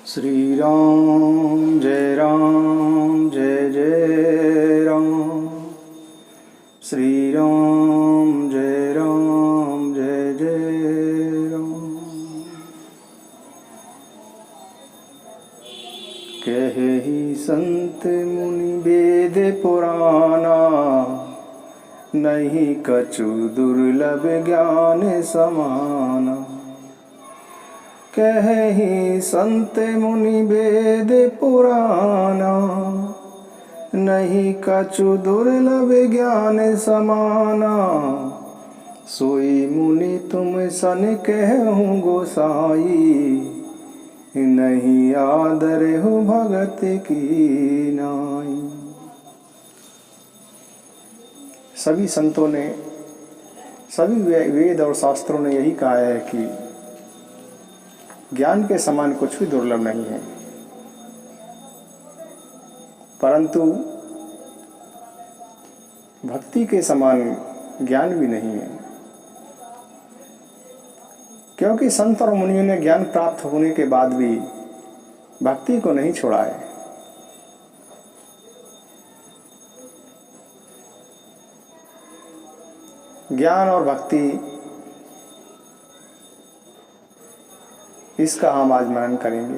श्री राम जय जय राम। श्री राम जय जय राम। कहे संत मुनि वेद पुराना, नहीं कछु दुर्लभ ज्ञान समाना। कहे संत मुनि वेद पुराना, नहीं कछु दुर्लभ ज्ञान समाना। सोई मुनि तुम सन कहूँ गोसाई, नहीं आदर हो भगत की नाई। सभी संतों ने, सभी वेद और शास्त्रों ने यही कहा है कि ज्ञान के समान कुछ भी दुर्लभ नहीं है, परंतु भक्ति के समान ज्ञान भी नहीं है। क्योंकि संत और मुनियों ने ज्ञान प्राप्त होने के बाद भी भक्ति को नहीं छोड़ा है। ज्ञान और भक्ति, इसका हम आज मनन करेंगे।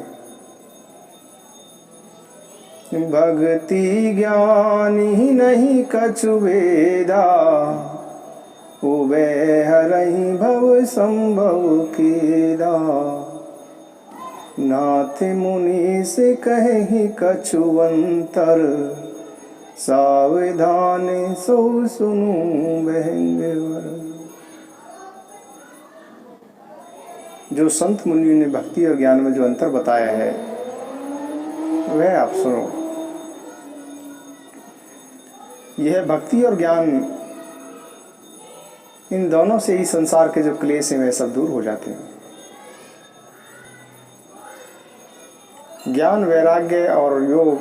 भक्ति ज्ञान ही नहीं कछु वेदा, उबे हरहि भव संभव केदा। नाथ मुनि से कहि कछु अंतर, सावधान सो सुनु बहंगवर। जो संत मुनियों ने भक्ति और ज्ञान में जो अंतर बताया है, वह आप सुनो। यह भक्ति और ज्ञान, इन दोनों से ही संसार के जो क्लेश हैं वह सब दूर हो जाते हैं। ज्ञान, वैराग्य और योग,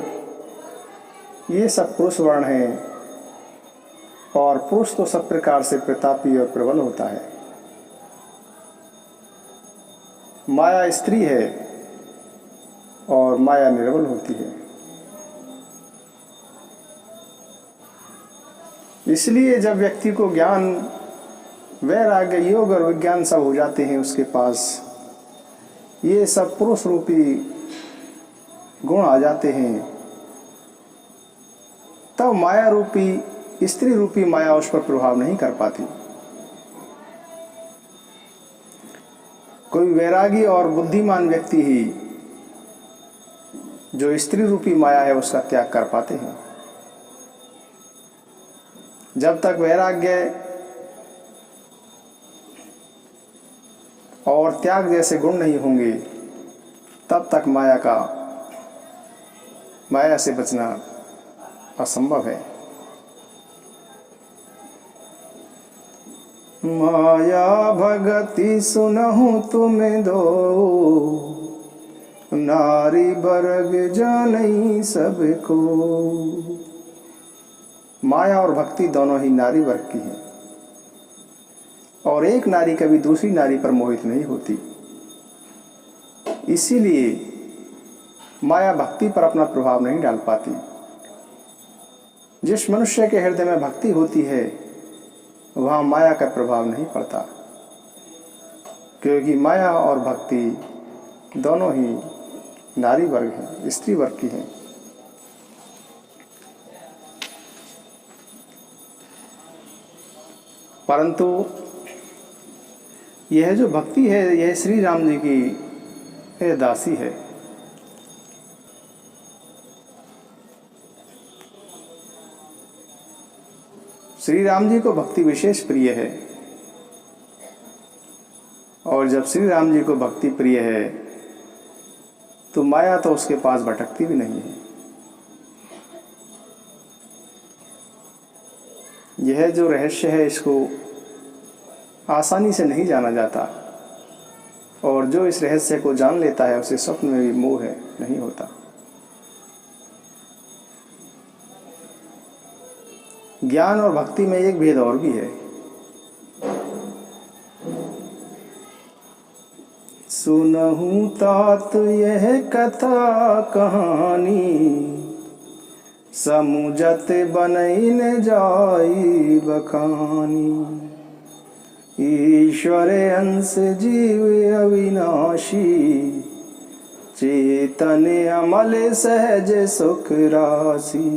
ये सब पुरुष वर्ण हैं, और पुरुष तो सब प्रकार से प्रतापी और प्रबल होता है। माया स्त्री है और माया निर्बल होती है। इसलिए जब व्यक्ति को ज्ञान, वैराग्य, योग और विज्ञान सब हो जाते हैं उसके पास, ये सब पुरुष रूपी गुण आ जाते हैं, तब माया रूपी, स्त्री रूपी माया उस पर प्रभाव नहीं कर पाती। कोई वैरागी और बुद्धिमान व्यक्ति ही जो स्त्री रूपी माया है उसका त्याग कर पाते हैं। जब तक वैराग्य और त्याग जैसे गुण नहीं होंगे, तब तक माया से बचना असंभव है। माया भगति सुनहु तुम दो, नारी वर्ग जानई सबको। माया और भक्ति दोनों ही नारी वर्ग की हैं, और एक नारी कभी दूसरी नारी पर मोहित नहीं होती। इसीलिए माया भक्ति पर अपना प्रभाव नहीं डाल पाती। जिस मनुष्य के हृदय में भक्ति होती है, वहाँ माया का प्रभाव नहीं पड़ता, क्योंकि माया और भक्ति दोनों ही नारी वर्ग हैं, स्त्री वर्ग की हैं। परंतु यह जो भक्ति है, यह श्री राम जी की दासी है। श्री राम जी को भक्ति विशेष प्रिय है, और जब श्री राम जी को भक्ति प्रिय है तो माया तो उसके पास भटकती भी नहीं है। यह जो रहस्य है, इसको आसानी से नहीं जाना जाता, और जो इस रहस्य को जान लेता है उसे स्वप्न में भी मोह नहीं होता। ज्ञान और भक्ति में एक भेद और भी है। सुनहूं तात यह कथा कहानी, समुझत बनैन जाई बखानी। ईश्वर अंश जीव अविनाशी, चेतन अमल सहज सुख राशि।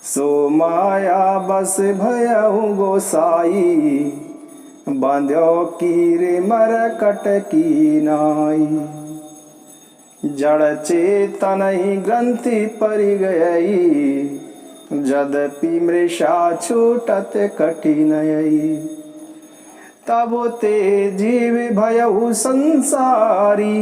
सो माया बस भयहु गोसाई, बांध्यो कीर मरकट की नाई। जड़ चेतन ही ग्रंथि परि गई, यद्यपि मृषा छूटत कठिनई। तब ते जीव भयहु संसारी,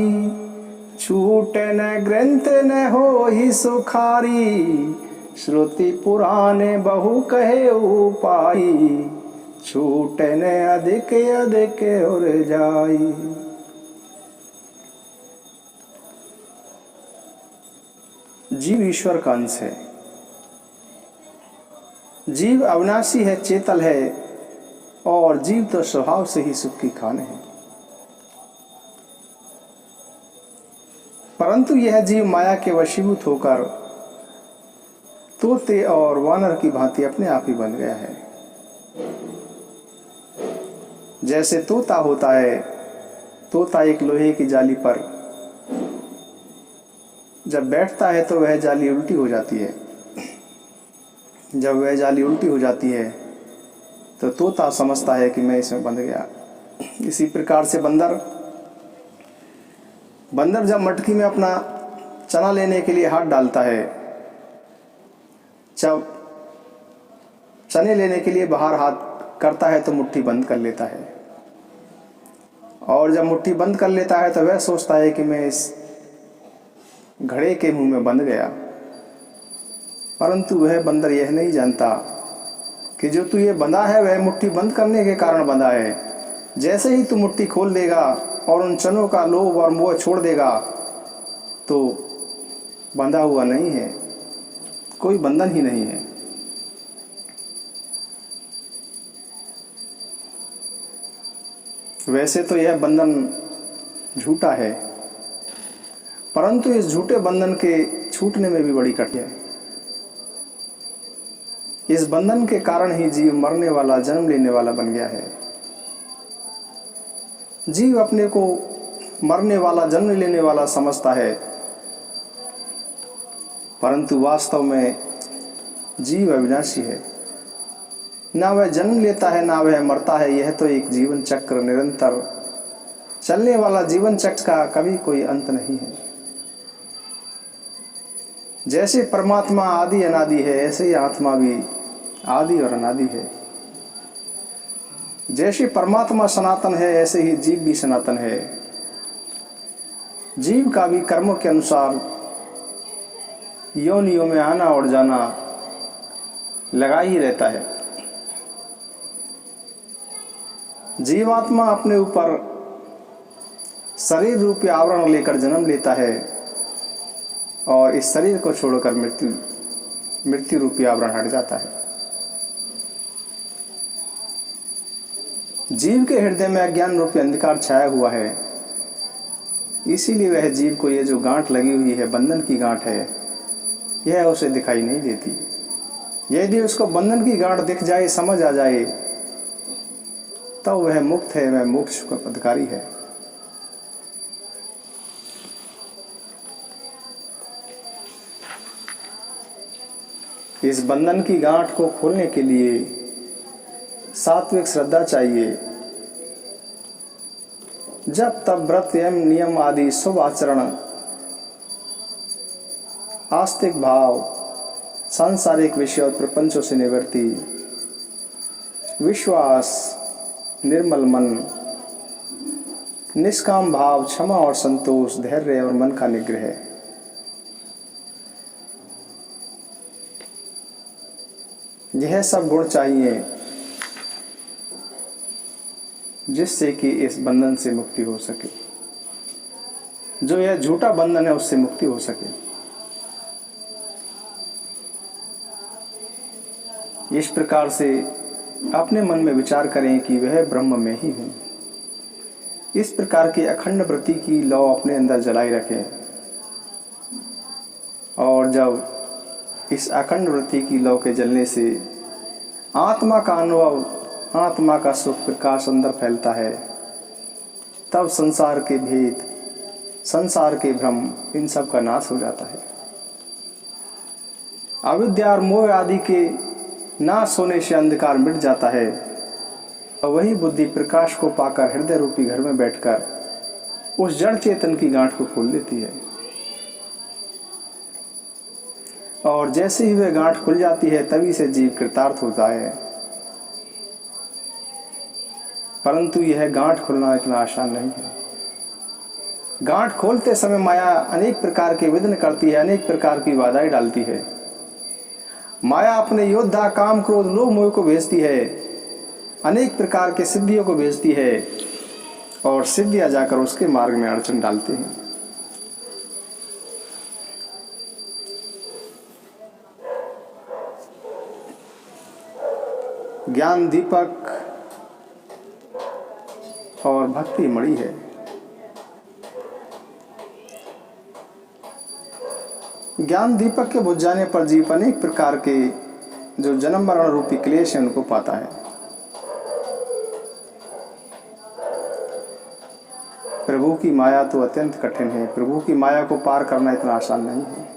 छूटे न ग्रंथ न हो ही सुखारी। श्रुति पुराण बहु कहे उपाई, छूटे न अधिक अधिक और जाई। जीव ईश्वर का अंश है। जीव अविनाशी है, चेतल है, और जीव तो स्वभाव से ही सुख की खान है। परंतु यह जीव माया के वशीभूत होकर तोते और वानर की भांति अपने आप ही बन गया है। जैसे तोता होता है, तोता एक लोहे की जाली पर जब बैठता है तो वह जाली उल्टी हो जाती है। जब वह जाली उल्टी हो जाती है तो तोता समझता है कि मैं इसमें बंध गया। इसी प्रकार से बंदर जब मटकी में अपना चना लेने के लिए हाथ डालता है, जब चने लेने के लिए बाहर हाथ करता है तो मुट्ठी बंद कर लेता है, और जब मुट्ठी बंद कर लेता है तो वह सोचता है कि मैं इस घड़े के मुंह में बंध गया। परंतु वह बंदर यह नहीं जानता कि जो तू ये बंधा है वह मुट्ठी बंद करने के कारण बंधा है। जैसे ही तू मुट्ठी खोल देगा और उन चनों का लोभ और मोह छोड़ देगा तो बंधा हुआ नहीं है, कोई बंधन ही नहीं है। वैसे तो यह बंधन झूठा है, परंतु इस झूठे बंधन के छूटने में भी बड़ी कठिनाई है। इस बंधन के कारण ही जीव मरने वाला, जन्म लेने वाला बन गया है। जीव अपने को मरने वाला, जन्म लेने वाला समझता है, परंतु वास्तव में जीव अविनाशी है। ना वह जन्म लेता है, ना वह मरता है। यह तो एक जीवन चक्र, निरंतर चलने वाला जीवन चक्र का कभी कोई अंत नहीं है। जैसे परमात्मा आदि अनादि है, ऐसे ही आत्मा भी आदि और अनादि है। जैसे परमात्मा सनातन है, ऐसे ही जीव भी सनातन है। जीव का भी कर्मों के अनुसार योनियों में आना और जाना लगा ही रहता है। जीवात्मा अपने ऊपर शरीर रूपी आवरण लेकर जन्म लेता है और इस शरीर को छोड़कर मृत्यु रूपी आवरण हट जाता है। जीव के हृदय में अज्ञान रूपी अंधकार छाया हुआ है, इसीलिए वह जीव को ये जो गांठ लगी हुई है, बंधन की गांठ है, यह उसे दिखाई नहीं देती। यदि उसको बंधन की गांठ दिख जाए, समझ आ जाए, तो वह मुक्त है, वह मोक्ष का पदाधिकारी है। इस बंधन की गांठ को खोलने के लिए सात्विक श्रद्धा चाहिए। जब तब व्रत एवं नियम आदि शुभ आचरण, आस्तिक भाव, सांसारिक विषय और प्रपंचों से निवृत्ति, विश्वास, निर्मल मन, निष्काम भाव, क्षमा और संतोष, धैर्य और मन का निग्रह, यह सब गुण चाहिए जिससे कि इस बंधन से मुक्ति हो सके, जो यह झूठा बंधन है उससे मुक्ति हो सके। इस प्रकार से अपने मन में विचार करें कि वह ब्रह्म में ही हूँ। इस प्रकार की अखंड वृत्ति की लौ अपने अंदर जलाई रखें। और जब इस अखंड वृत्ति की लौ के जलने से आत्मा का अनुभव, आत्मा का सुख प्रकाश अंदर फैलता है, तब संसार के भेद, संसार के भ्रम, इन सब का नाश हो जाता है। अविद्या और मोह आदि के नाश होने से अंधकार मिट जाता है और वही बुद्धि प्रकाश को पाकर हृदय रूपी घर में बैठकर उस जड़ चेतन की गांठ को खोल लेती है। और जैसे ही वह गांठ खुल जाती है तभी से जीव कृतार्थ होता है। परंतु यह गांठ खुलना इतना आसान नहीं है। गांठ खोलते समय माया अनेक प्रकार के विघ्न करती है, अनेक प्रकार की बाधाएं डालती है। माया अपने योद्धा काम क्रोध लोभ मोह को भेजती है, अनेक प्रकार के सिद्धियों को भेजती है और सिद्धियां जाकर उसके मार्ग में अड़चन डालते हैं। ज्ञान दीपक और भक्ति मणि है। ज्ञान दीपक के बुझ जाने पर जीव अनेक प्रकार के जो जन्म मरण रूपी क्लेश है उनको पाता है। प्रभु की माया तो अत्यंत कठिन है। प्रभु की माया को पार करना इतना आसान नहीं है।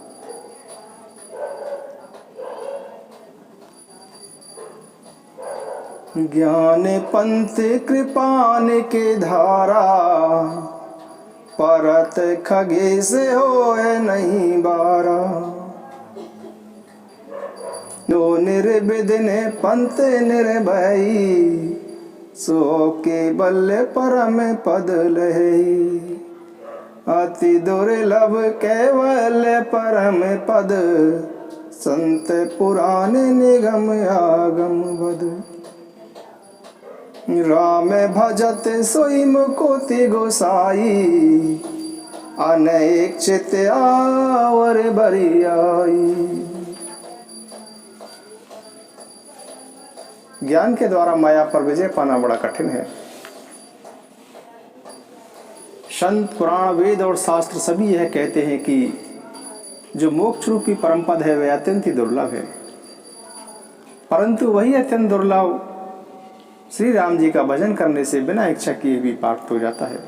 ज्ञान पंथ कृपान के धारा, परत खगे से होए नहीं बारा। नो निर्विघ्न पंथ निर्भयी, सो के बल परम पद लहई। अति दुर्लभ केवल परम पद, संत पुराण निगम आगम बद। राम भजत सोई मुकुति गोसाई, अनेक चित आवर बरियाई। ज्ञान के द्वारा माया पर विजय पाना बड़ा कठिन है। संत पुराण वेद और शास्त्र सभी यह कहते हैं कि जो मोक्ष रूपी परम पद है वह अत्यंत ही दुर्लभ है। परंतु वही अत्यंत दुर्लभ श्री राम जी का भजन करने से बिना इच्छा किए भी प्राप्त हो जाता है।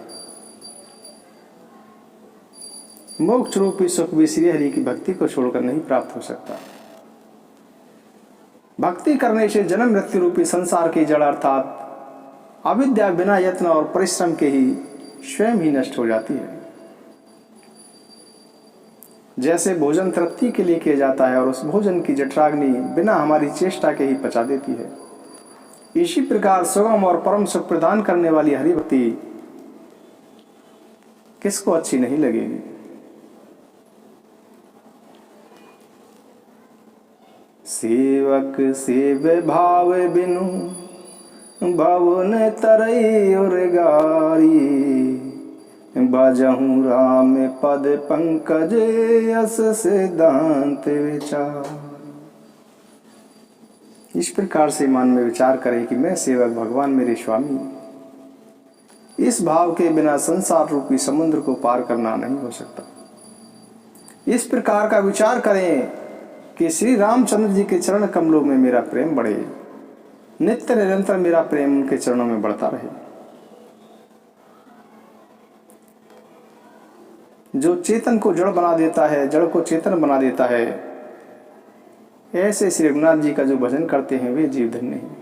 मोक्ष रूपी सुख भी श्री हरि की भक्ति को छोड़कर नहीं प्राप्त हो सकता। भक्ति करने से जन्म मृत्यु रूपी संसार की जड़ अर्थात अविद्या बिना यत्न और परिश्रम के ही स्वयं ही नष्ट हो जाती है। जैसे भोजन तृप्ति के लिए किया जाता है और उस भोजन की जठराग्नि बिना हमारी चेष्टा के ही पचा देती है, इसी प्रकार सुगम और परम सुख प्रदान करने वाली हरि भक्ति किसको अच्छी नहीं लगेगी। सेवक सेव भाव बिनु, भवन तरई और गारी। बजहूँ राम पद पंकज, यस सिद्धांत विचार। इस प्रकार से मन में विचार करें कि मैं सेवक, भगवान मेरे स्वामी। इस भाव के बिना संसार रूपी समुद्र को पार करना नहीं हो सकता। इस प्रकार का विचार करें कि श्री रामचंद्र जी के चरण कमलों में मेरा प्रेम बढ़े, नित्य निरंतर मेरा प्रेम उनके चरणों में बढ़ता रहे। जो चेतन को जड़ बना देता है, जड़ को चेतन बना देता है, ऐसे श्री रघुनाथ जी का जो भजन करते हैं वे जीव धन्य हैं।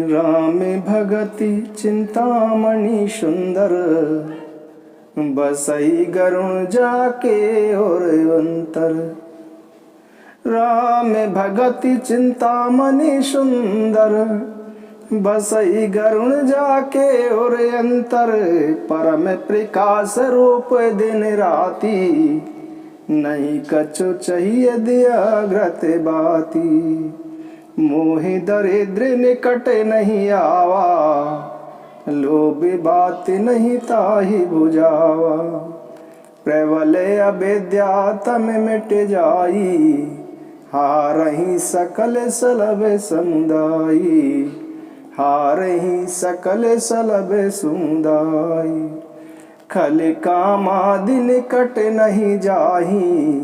राम भगति चिंतामणि सुंदर, बसई गरुण जाके और अंतर। राम भगति चिंतामणि सुंदर, बसई गरुण जाके और अंतर। परम प्रकाश रूप दिन राती, नहीं कछु चाहिए दिया ग्रत बाती। मोहि दरिद्र निकट नहीं आवा, लोभ बात नहीं ताहि बुझावा। प्रबल अविद्या तम मिट जाई, हारहि सकल सलभ समुदायी। हारही सकल सलब सुंदाई। खल कामादि निकट नहीं जाही,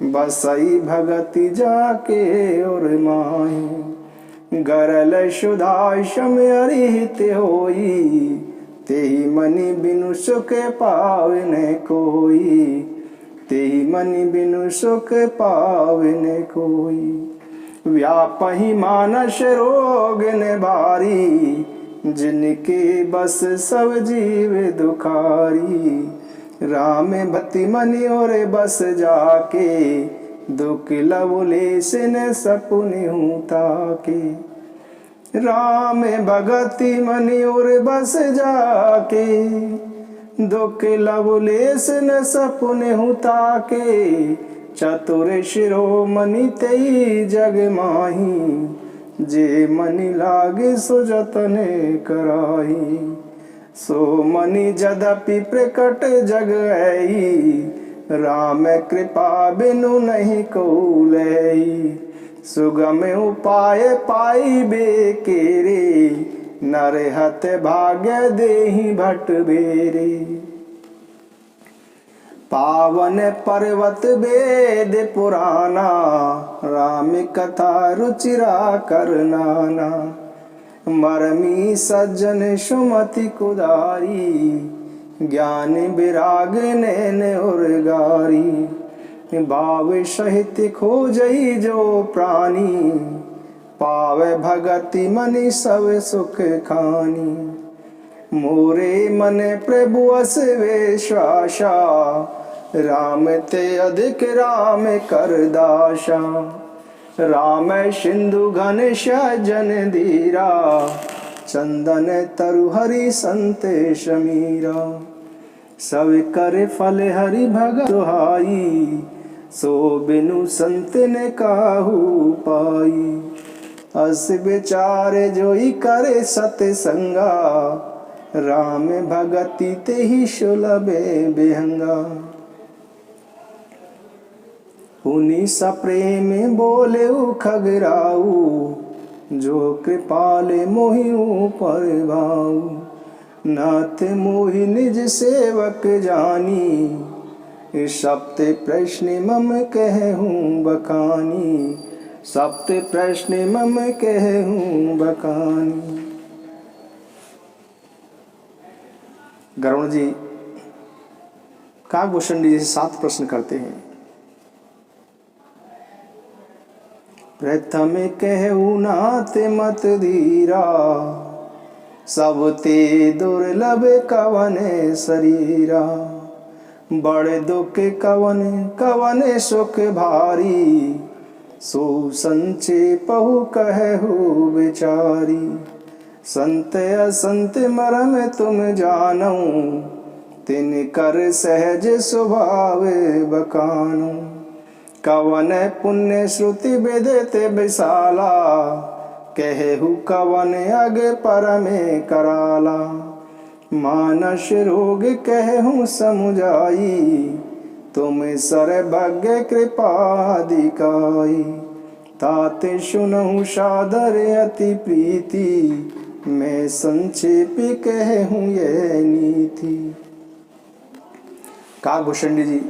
बसई भगति जाके और माही। गरल सुधाशम अरिहित होई, तेहि मनि बिनु सुख पावने कोई। तेहि मनि बिनु सुख पावने कोई। व्यापहि मानस रोग ने भारी, जिनके बस सब जीव दुखारी। राम भति मनि और बस जाके, दुख लवले सिन सपुनि हूँ ताके। राम भगति मनि और बस जाके, दुख लवलेस न सपुनि हूँ ताके। चतुर शिरोमणि तेई जग माही, जे मनि लागे सो जतन कराही। सो मनि जदपि प्रकट जग आई, राम कृपा बिनु नहीं को लई। सुगम उपाय पाई बे केरे, नर हत भाग्य देहि भट बेरे। पावन पर्वत वेद पुराना, राम कथा रुचिरा कर नाना। मरमी सज्जन सुमति कुदारी, ज्ञान विराग नैन और गारी। भाव सहित खोजई जो प्राणी, पावे भगति मनि सब सुख खानी। मोरे मन प्रभु अस विश्वासा, राम ते अधिक राम कर दासा। राम सिंधु घन सजन धीरा, चंदन तरु हरि संत समीरा। सब कर फल हरि भगत दुहाई, सो बिनु संत ने काहू पाई। अस विचार जोई करे सतसंगा, राम भगति तेहि सुलभे बिहंगा। पुनि सप्रेम बोले खगराऊ, जो कृपाले मोहि ऊपर भाऊ। नाथ मोहि निज सेवक जानी, सप्त प्रश्न मम कहूँ बखानी। सप्त प्रश्न मम कहूँ बखानी। गरुड़ जी काकभूषण जी से 7 प्रश्न करते हैं। प्रथम कहूँ नाथ मत धीरा, सब ते दुर्लभ कवन शरीरा। बड़े दुख कवन कवन सुख भारी, सो संक्षेपहु कहु विचारी। संत असंत मरम तुम जानौ, तिन कर सहज स्वभाव बखानौ। कवन पुण्य श्रुति विदित विशाला, कहु कवन अग परमे कराला। मानस रोग कहूँ समुझाई, तुम सर्वज्ञ कृपा दिखाई। ताते सुनहु सादर अति प्रीति, मैं संक्षेप कहूँ ये नीति। काकभूषण जी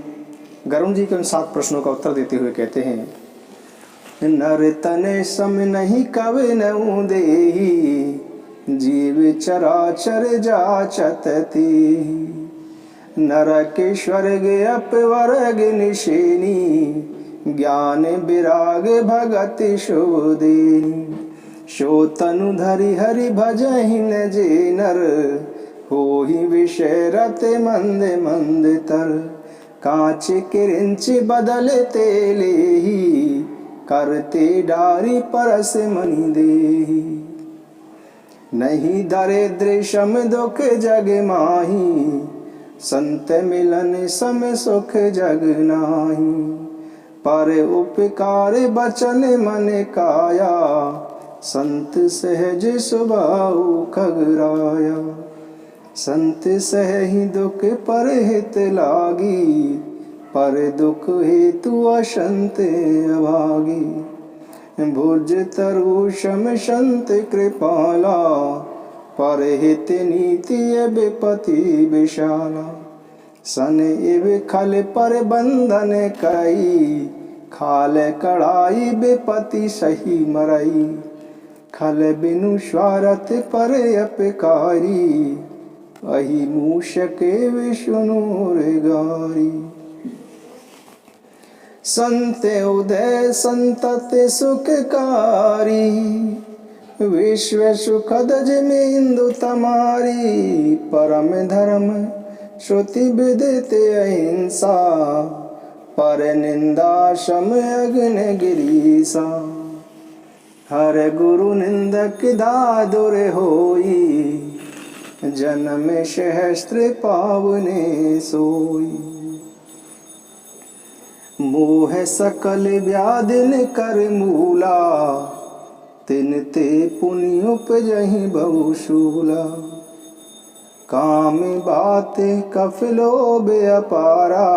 गरुड़ जी के उन 7 प्रश्नों का उत्तर देते हुए कहते हैं। नर तने सम नहीं कवे नऊ देही, जीव चराचर जाचत तेहि। नरक स्वर्ग अपवर्ग निशेनी, ज्ञान विराग भगति शुभ देनी। सो तनु धरि हरि भजहि न जे नर, होहि विषय रत मंद मंद तर। कांच किरिंच बदलते लेहि, करते डारी परस मनि देहि। नहीं दरिद्र सम दुख जग माही, संत मिलन सम सुख जग नाही। पर उपकार बचन मन काया, संत सहज स्वभाव खगराया। संत सहहि दुख पर हित लागी, पर दुख हेतु असंत अभागी। भुज तरु शम संत कृपाला, परहित नीति विपति विशाला। सन इव खल पर बंधन कई, खाल कड़ाई विपति सही मरई। खल बिनु स्वार्थ पर अपकारी, अहि मूषक विष्णु गारी। संत उदय संतति सुखकारी, विश्व सुखद जिमिंदु तमारी। परम धर्म श्रुति विदित अहिंसा, पर निंदा शम अग्नि गिरीसा। हर गुरु निंदक दादुर होई, जन्म सहस्त्र पावने सोई। मोह सकल व्याधिन कर मूला, तिन ते पुण्य उपजहि बहुशूला। काम बात कफलोभ अपारा,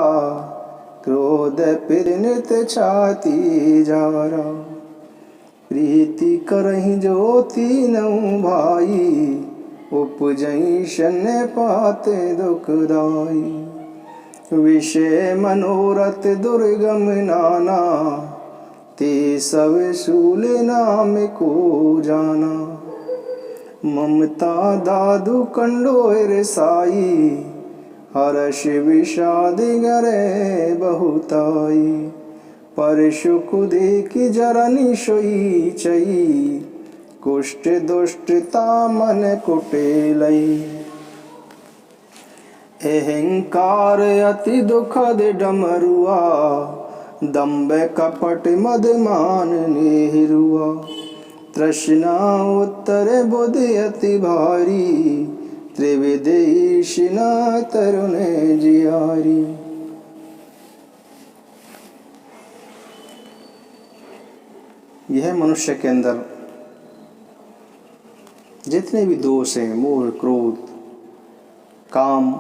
क्रोध पिरनित छाती जारा। प्रीति करहि जो तीनों भाई, उपजहि शन्य पाते दुखदाई। विषय मनोरथ दुर्गम नाना, ते सब शूल नाम को जाना। ममता दादु कंडोर साई, हर्ष विषाद गरे बहुताई। पर सुख देखि जरनी सोई चई, कुष्ठ दुष्टता मन कुटेलई। अहंकार अति दुखद डमरुआ, दंभ कपट मदमान नेहरुआ। तृष्णा उत्तर बुद्धि अति भारी, त्रिविध ईर्ष्णा तरुण जियारी। यह मनुष्य के अंदर जितने भी दोष हैं, मोह क्रोध काम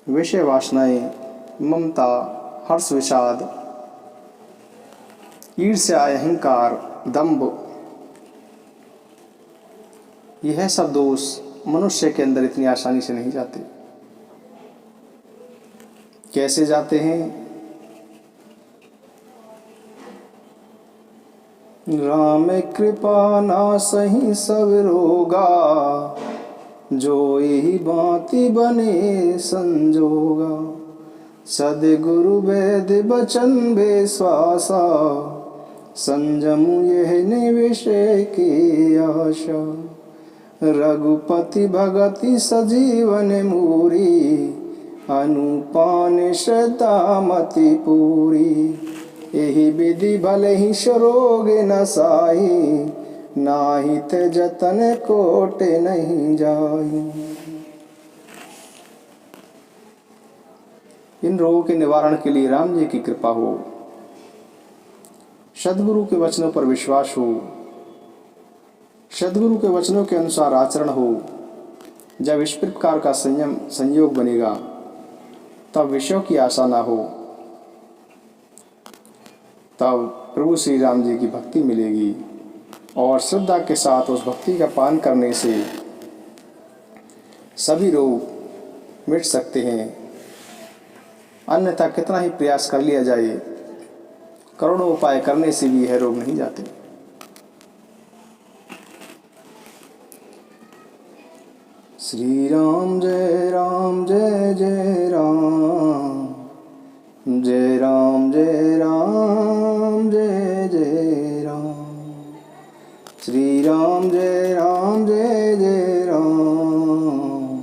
विषय वासनाएं, ममता हर्ष विषाद ईर्ष्या अहंकार दंभ, यह सब दोष मनुष्य के अंदर इतनी आसानी से नहीं जाते। कैसे जाते हैं? राम कृपा नासहि सब रोगा, जो यही भांति बने संजोगा। सद्गुरु वेद बचन विश्वासा, संजम यह निविषय की आशा। रघुपति भगति सजीवन मूरी, अनुपान श्रद्धा मति पूरी। यही विधि भले ही सरोग न साई, नाही ते जतन कोट नहीं जाई। इन रोगों के निवारण के लिए राम जी की कृपा हो, सद्गुरु के वचनों पर विश्वास हो, सद्गुरु के वचनों के अनुसार आचरण हो। जब इस प्रकार का संयोग बनेगा, तब विषयों की आशा ना हो, तब प्रभु श्री राम जी की भक्ति मिलेगी। और श्रद्धा के साथ उस भक्ति का पान करने से सभी रोग मिट सकते हैं। अन्यथा कितना ही प्रयास कर लिया जाए, करोड़ों उपाय करने से भी यह रोग नहीं जाते। श्री राम जय राम जय जय राम, जय राम जय राम जय जय राम। श्री राम जय राम जय जय राम,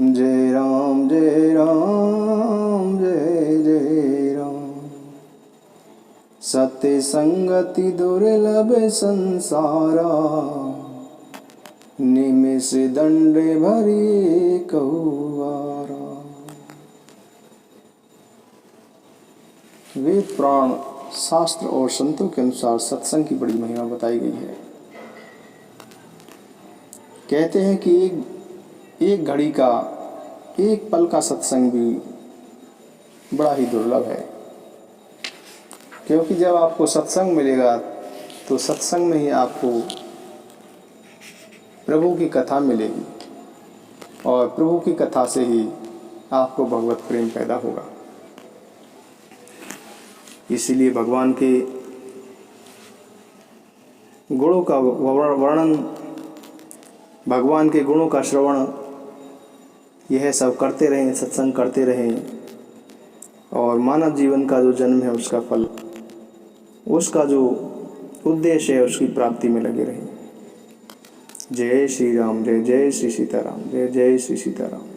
जय राम जय राम जय जय राम। सत्य संगति दुर्लभ संसारा, निमिष दंड भरी कहुवारा। वेद पुराण शास्त्र और संतों के अनुसार सत्संग की बड़ी महिमा बताई गई है। कहते हैं कि एक घड़ी का, एक पल का सत्संग भी बड़ा ही दुर्लभ है। क्योंकि जब आपको सत्संग मिलेगा तो सत्संग में ही आपको प्रभु की कथा मिलेगी और प्रभु की कथा से ही आपको भगवत प्रेम पैदा होगा। इसीलिए भगवान के गुणों का वर्णन, भगवान के गुणों का श्रवण, यह सब करते रहें, सत्संग करते रहें और मानव जीवन का जो जन्म है उसका फल, उसका जो उद्देश्य है उसकी प्राप्ति में लगे रहें। जय श्री राम, जय जय श्री सीताराम, जय जय श्री सीताराम।